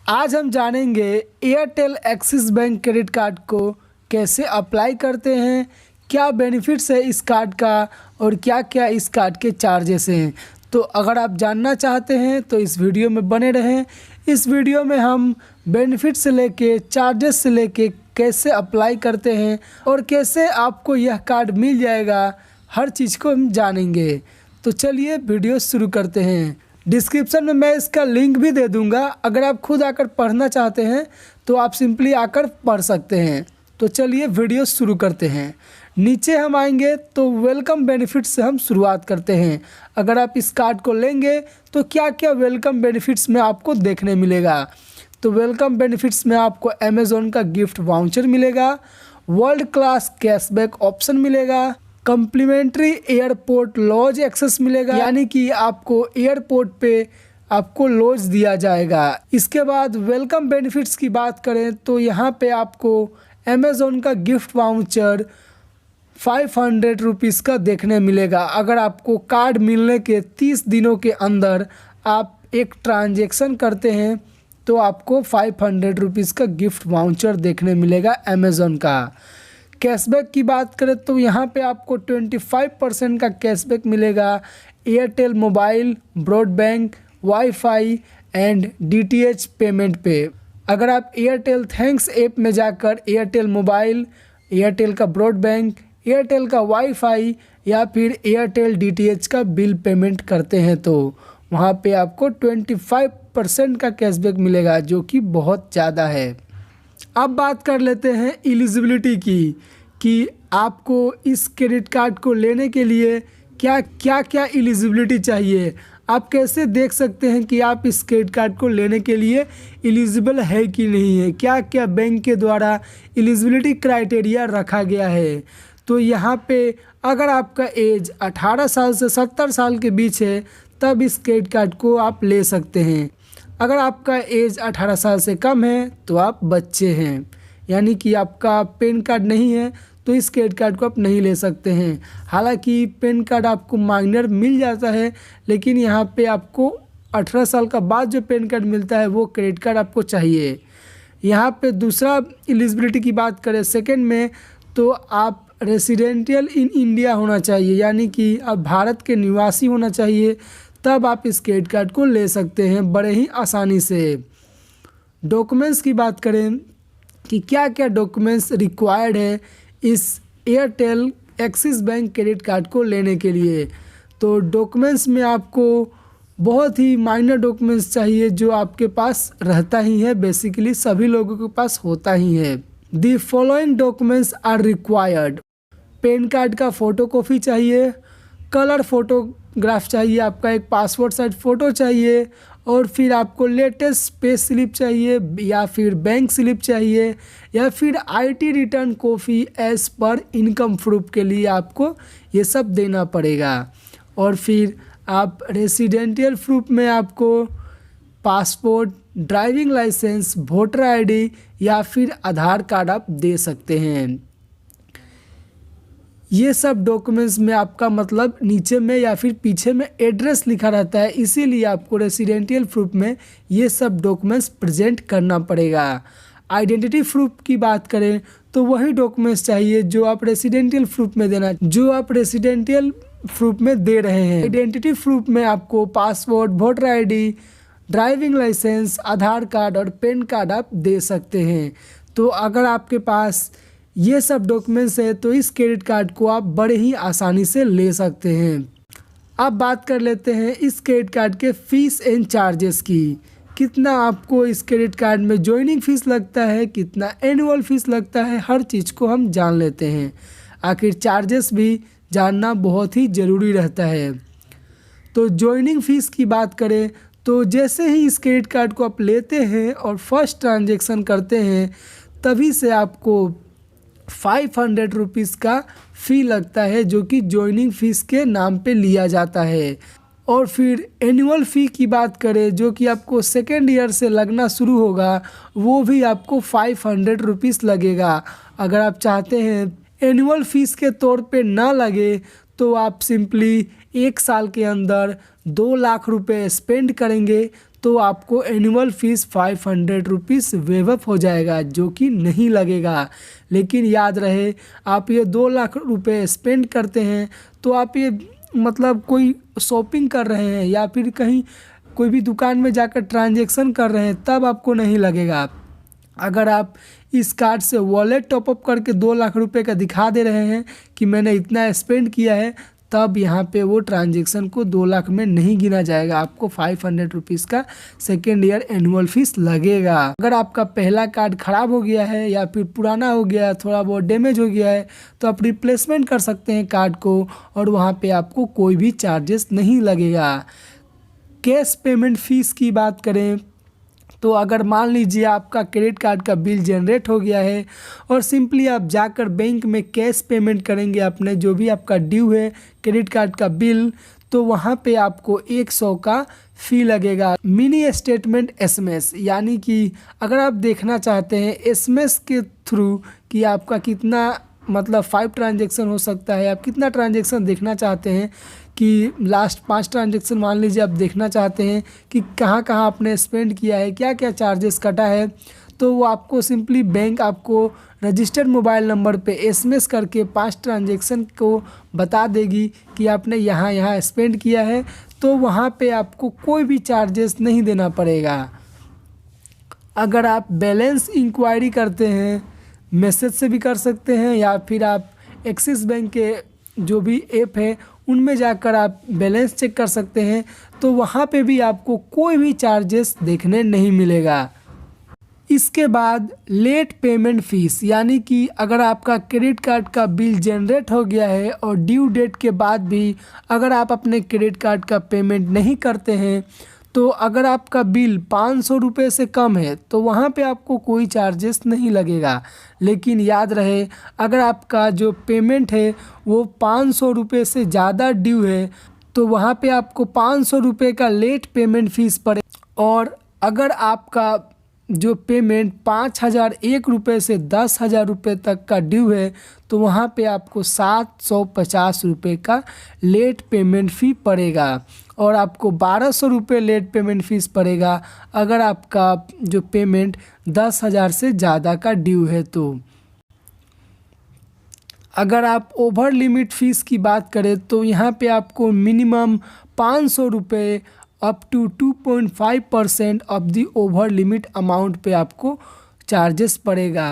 आज हम जानेंगे Airtel axis bank credit card को कैसे अप्लाई करते हैं, क्या बेनिफिट्स है इस कार्ड का और क्या क्या इस कार्ड के चार्जेस हैं। तो अगर आप जानना चाहते हैं तो इस वीडियो में बने रहें। इस वीडियो में हम बेनिफिट से लेके चार्जेस से लेके कैसे अप्लाई करते हैं और कैसे आपको यह कार्ड मिल जाएगा, हर चीज़ को हम जानेंगे। तो चलिए वीडियो शुरू करते हैं। डिस्क्रिप्शन में मैं इसका लिंक भी दे दूंगा, अगर आप खुद आकर पढ़ना चाहते हैं तो आप सिंपली आकर पढ़ सकते हैं। तो चलिए वीडियो शुरू करते हैं। नीचे हम आएंगे तो वेलकम बेनिफिट्स से हम शुरुआत करते हैं। अगर आप इस कार्ड को लेंगे तो क्या क्या वेलकम बेनिफिट्स में आपको देखने मिलेगा। तो वेलकम बेनिफिट्स में आपको अमेज़ॉन का गिफ्ट वाउचर मिलेगा, वर्ल्ड क्लास कैशबैक ऑप्शन मिलेगा, कम्प्लीमेंट्री एयरपोर्ट लॉज एक्सेस मिलेगा, यानी कि आपको एयरपोर्ट पे आपको लॉज दिया जाएगा। इसके बाद वेलकम बेनिफिट्स की बात करें तो यहाँ पे आपको अमेज़ॉन का गिफ्ट वाउचर 500 रुपीज़ का देखने मिलेगा। अगर आपको कार्ड मिलने के 30 दिनों के अंदर आप एक ट्रांजैक्शन करते हैं तो आपको 500 रुपीज़ का गिफ्ट वाउचर देखने मिलेगा अमेज़ॉन का। कैशबैक की बात करें तो यहाँ पे आपको 25% का कैशबैक मिलेगा Airtel mobile, broadband, wifi and DTH payment पे। अगर आप एयरटेल थैंक्स ऐप में जाकर एयरटेल मोबाइल, एयरटेल का ब्रॉडबैंड, एयरटेल का वाईफाई या फिर एयरटेल डीटीएच का बिल पेमेंट करते हैं तो वहाँ पे आपको 25% का कैशबैक मिलेगा, जो कि बहुत ज़्यादा है। अब बात कर लेते हैं एलिजिबिलिटी की कि आपको इस क्रेडिट कार्ड को लेने के लिए क्या एलिजिबिलिटी चाहिए। आप कैसे देख सकते हैं कि आप इस क्रेडिट कार्ड को लेने के लिए एलिजिबल है कि नहीं है, क्या क्या बैंक के द्वारा एलिजिबिलिटी क्राइटेरिया रखा गया है। तो यहाँ पे अगर आपका एज 18 साल से 70 साल के बीच है तब इस क्रेडिट कार्ड को आप ले सकते हैं। अगर आपका एज 18 साल से कम है तो आप बच्चे हैं, यानी कि आपका पैन कार्ड नहीं है तो इस क्रेडिट कार्ड को आप नहीं ले सकते हैं। हालांकि पैन कार्ड आपको माइनर मिल जाता है, लेकिन यहाँ पे आपको 18 साल का बाद जो पैन कार्ड मिलता है वो क्रेडिट कार्ड आपको चाहिए। यहाँ पे दूसरा एलिजिबिलिटी की बात करें सेकंड में, तो आप रेसिडेंशियल इन इंडिया होना चाहिए, यानी कि आप भारत के निवासी होना चाहिए, तब आप इस क्रेडिट कार्ड को ले सकते हैं बड़े ही आसानी से। डॉक्यूमेंट्स की बात करें कि क्या क्या डॉक्यूमेंट्स रिक्वायर्ड है इस Airtel axis bank credit card को लेने के लिए। तो डॉक्यूमेंट्स में आपको बहुत ही माइनर डॉक्यूमेंट्स चाहिए जो आपके पास रहता ही है, बेसिकली सभी लोगों के पास होता ही है। The following documents are required. PAN card का फ़ोटोकॉपी चाहिए, कलर फोटोग्राफ चाहिए, आपका एक पासपोर्ट साइज फ़ोटो चाहिए, और फिर आपको लेटेस्ट पे स्लिप चाहिए या फिर बैंक स्लिप चाहिए या फिर IT return copy as per income proof के लिए आपको ये सब देना पड़ेगा। और फिर आप रेसिडेंशियल प्रूफ में आपको passport, driving licence, voter ID या फिर आधार कार्ड आप दे सकते हैं। ये सब डॉक्यूमेंट्स में आपका मतलब नीचे में या फिर पीछे में एड्रेस लिखा रहता है, इसीलिए आपको रेसिडेंशियल प्रूफ में ये सब डॉक्यूमेंट्स प्रेजेंट करना पड़ेगा। आइडेंटिटी प्रूफ की बात करें तो वही डॉक्यूमेंट्स चाहिए जो आप रेसिडेंशियल प्रूफ में दे रहे हैं। आइडेंटिटी प्रूफ में आपको passport, voter ID, driving licence, Aadhaar card और पैन कार्ड आप दे सकते हैं। तो अगर आपके पास ये सब डॉक्यूमेंट्स है तो इस क्रेडिट कार्ड को आप बड़े ही आसानी से ले सकते हैं। अब बात कर लेते हैं इस क्रेडिट कार्ड के फीस एंड चार्जेस की। कितना आपको इस क्रेडिट कार्ड में ज्वाइनिंग फ़ीस लगता है, कितना एनुअल फ़ीस लगता है, हर चीज़ को हम जान लेते हैं। आखिर चार्जेस भी जानना बहुत ही ज़रूरी रहता है। तो ज्वाइनिंग फ़ीस की बात करें तो जैसे ही इस क्रेडिट कार्ड को आप लेते हैं और फर्स्ट ट्रांजेक्शन करते हैं तभी से आपको 500 रुपीज़ का फ़ी लगता है, जो कि ज्वाइनिंग फ़ीस के नाम पे लिया जाता है। और फिर एनुअल फ़ी की बात करें जो कि आपको सेकेंड ईयर से लगना शुरू होगा, वो भी आपको 500 रुपीज़ लगेगा। अगर आप चाहते हैं एनुअल फ़ीस के तौर पे ना लगे तो आप सिंपली 1 साल के अंदर 2 लाख रुपए स्पेंड करेंगे तो आपको annual fees 500 rupees wave of हो जाएगा, जो कि नहीं लगेगा। लेकिन याद रहे, आप ये 2 लाख रुपए स्पेंड करते हैं तो आप ये मतलब कोई शॉपिंग कर रहे हैं या फिर कहीं कोई भी दुकान में जाकर ट्रांजैक्शन कर रहे हैं तब आपको नहीं लगेगा। अगर आप इस कार्ड से वॉलेट टॉपअप करके 2 लाख रुपए का दिखा दे रहे हैं कि मैंने इतना स्पेंड किया है, तब यहाँ पे वो ट्रांजैक्शन को 2 लाख में नहीं गिना जाएगा, आपको 500 रुपीज़ का सेकेंड ईयर एनुअल फीस लगेगा। अगर आपका पहला कार्ड ख़राब हो गया है या फिर पुराना हो गया, थोड़ा बहुत डैमेज हो गया है, तो आप रिप्लेसमेंट कर सकते हैं कार्ड को और वहाँ पे आपको कोई भी चार्जेस नहीं लगेगा। कैश पेमेंट फ़ीस की बात करें तो अगर मान लीजिए आपका क्रेडिट कार्ड का बिल जनरेट हो गया है और सिंपली आप जाकर बैंक में कैश पेमेंट करेंगे अपने जो भी आपका ड्यू है क्रेडिट कार्ड का बिल, तो वहाँ पे आपको 100 का फ़ी लगेगा। मिनी स्टेटमेंट एसएमएस, यानी कि अगर आप देखना चाहते हैं एसएमएस के थ्रू कि आपका कितना मतलब 5 ट्रांजेक्शन हो सकता है, आप कितना ट्रांजेक्शन देखना चाहते हैं कि लास्ट 5 ट्रांजेक्शन मान लीजिए आप देखना चाहते हैं कि कहाँ कहाँ आपने स्पेंड किया है, क्या क्या चार्जेस कटा है, तो वो आपको सिंपली बैंक आपको रजिस्टर्ड मोबाइल नंबर पे एसएमएस करके 5 ट्रांजेक्शन को बता देगी कि आपने यहाँ यहाँ स्पेंड किया है, तो वहाँ पे आपको कोई भी चार्जेस नहीं देना पड़ेगा। अगर आप बैलेंस इंक्वायरी करते हैं मैसेज से भी कर सकते हैं या फिर आप एक्सिस बैंक के जो भी ऐप है उनमें जाकर आप बैलेंस चेक कर सकते हैं, तो वहाँ पे भी आपको कोई भी चार्जेस देखने नहीं मिलेगा। इसके बाद लेट पेमेंट फ़ीस, यानी कि अगर आपका क्रेडिट कार्ड का बिल जनरेट हो गया है और ड्यू डेट के बाद भी अगर आप अपने क्रेडिट कार्ड का पेमेंट नहीं करते हैं, तो अगर आपका बिल 500 रुपये से कम है तो वहाँ पे आपको कोई चार्जेस नहीं लगेगा। लेकिन याद रहे, अगर आपका जो पेमेंट है वो 500 रुपये से ज़्यादा ड्यू है तो वहाँ पे आपको 500 रुपये का लेट पेमेंट फ़ीस पड़े, और अगर आपका जो पेमेंट 5,001 रुपये से 10,000 रुपये तक का ड्यू है तो वहाँ पे आपको 750 रुपये का लेट पेमेंट फ़ी पड़ेगा, और आपको 1200 रुपये लेट पेमेंट फ़ीस पड़ेगा अगर आपका जो पेमेंट 10,000 से ज़्यादा का ड्यू है। तो अगर आप ओवर लिमिट फ़ीस की बात करें तो यहाँ पे आपको मिनिमम 500 रुपये up to 2.5% of the over limit amount पे आपको चार्जेस पड़ेगा।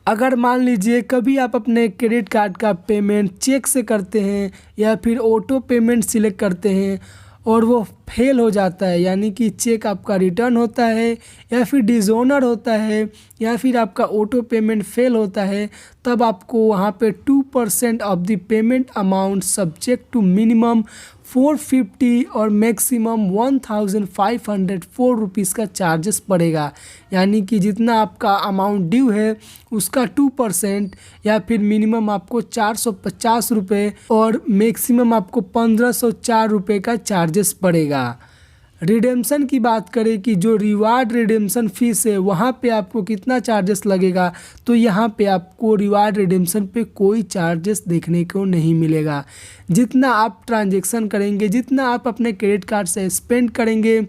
अगर मान लीजिए कभी आप अपने क्रेडिट कार्ड का पेमेंट चेक से करते हैं या फिर ऑटो पेमेंट सिलेक्ट करते हैं और वो फेल हो जाता है, यानी कि चेक आपका रिटर्न होता है या फिर डिसऑनर होता है या फिर आपका ऑटो पेमेंट फेल होता है, तब आपको वहाँ पे 2% of the payment amount subject to minimum 450 और मैक्सिमम 1,504 रुपीज़ का चार्जेस पड़ेगा। यानी कि जितना आपका अमाउंट ड्यू है उसका 2% या फिर मिनिमम आपको 450 रुपये और मैक्सिमम आपको 1,504 रुपये का चार्जेस पड़ेगा। रिडेम्पशन की बात करें कि जो रिवार्ड रिडेम्पशन फ़ीस है वहाँ पे आपको कितना चार्जेस लगेगा, तो यहाँ पे आपको रिवार्ड रिडेम्पशन पे कोई चार्जेस देखने को नहीं मिलेगा। जितना आप ट्रांजैक्शन करेंगे, जितना आप अपने क्रेडिट कार्ड से स्पेंड करेंगे,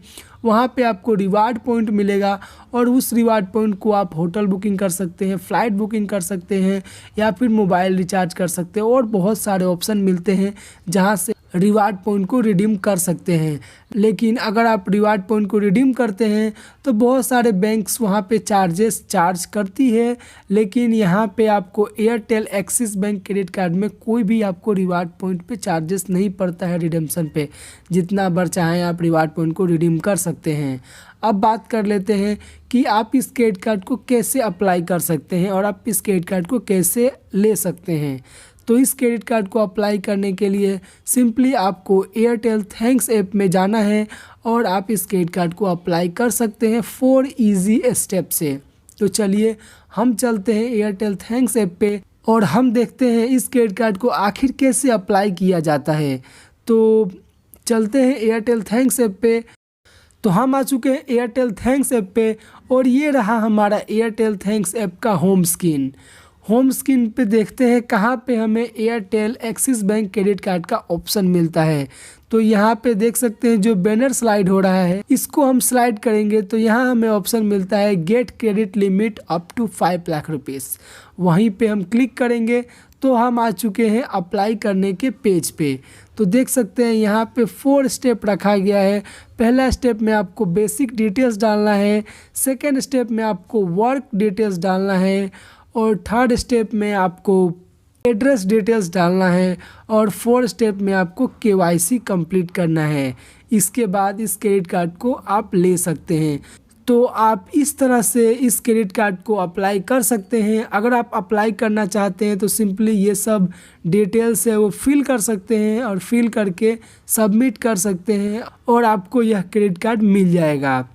वहाँ पे आपको रिवार्ड पॉइंट मिलेगा और उस रिवार्ड पॉइंट को आप होटल बुकिंग कर सकते हैं, फ़्लाइट बुकिंग कर सकते हैं या फिर मोबाइल रिचार्ज कर सकते हैं, और बहुत सारे ऑप्शन मिलते हैं जहाँ से रिवार्ड पॉइंट को रिडीम कर सकते हैं। लेकिन अगर आप रिवार्ड पॉइंट को रिडीम करते हैं तो बहुत सारे बैंक्स वहाँ पे चार्जेस चार्ज करती है, लेकिन यहाँ पे आपको Airtel axis bank credit card में कोई भी आपको रिवार्ड पॉइंट पे चार्जेस नहीं पड़ता है रिडेम्पशन पे। जितना बार चाहें आप रिवार्ड पॉइंट को रिडीम कर सकते हैं। अब बात कर लेते हैं कि आप इस क्रेडिट कार्ड को कैसे अप्लाई कर सकते हैं और आप इस क्रेडिट कार्ड को कैसे ले सकते हैं। तो इस क्रेडिट कार्ड को अप्लाई करने के लिए सिंपली आपको एयरटेल थैंक्स ऐप में जाना है और आप इस क्रेडिट कार्ड को अप्लाई कर सकते हैं 4 इजी स्टेप से। तो चलिए हम चलते हैं एयरटेल थैंक्स ऐप पे और हम देखते हैं इस क्रेडिट कार्ड को आखिर कैसे अप्लाई किया जाता है। तो चलते हैं एयरटेल थैंक्स ऐप पे। तो हम आ चुके हैं एयरटेल थैंक्स ऐप पे और ये रहा हमारा एयरटेल थैंक्स ऐप का होम स्क्रीन। होम स्क्रीन पे देखते हैं कहाँ पे हमें Airtel axis bank credit card का ऑप्शन मिलता है। तो यहाँ पे देख सकते हैं जो बैनर स्लाइड हो रहा है इसको हम स्लाइड करेंगे तो यहाँ हमें ऑप्शन मिलता है get credit limit up to 5 lakh rupees. वहीं पे हम क्लिक करेंगे तो हम आ चुके हैं अप्लाई करने के पेज पे। तो देख सकते हैं यहाँ पे 4 स्टेप रखा गया है। पहला स्टेप में आपको बेसिक डिटेल्स डालना है, सेकेंड स्टेप में आपको वर्क डिटेल्स डालना है और थर्ड स्टेप में आपको एड्रेस डिटेल्स डालना है और फोर्थ स्टेप में आपको केवाईसी कंप्लीट करना है। इसके बाद इस क्रेडिट कार्ड को आप ले सकते हैं। तो आप इस तरह से इस क्रेडिट कार्ड को अप्लाई कर सकते हैं। अगर आप अप्लाई करना चाहते हैं तो सिंपली ये सब डिटेल्स है वो फिल कर सकते हैं और फिल करके सबमिट कर सकते हैं और आपको यह क्रेडिट कार्ड मिल जाएगा।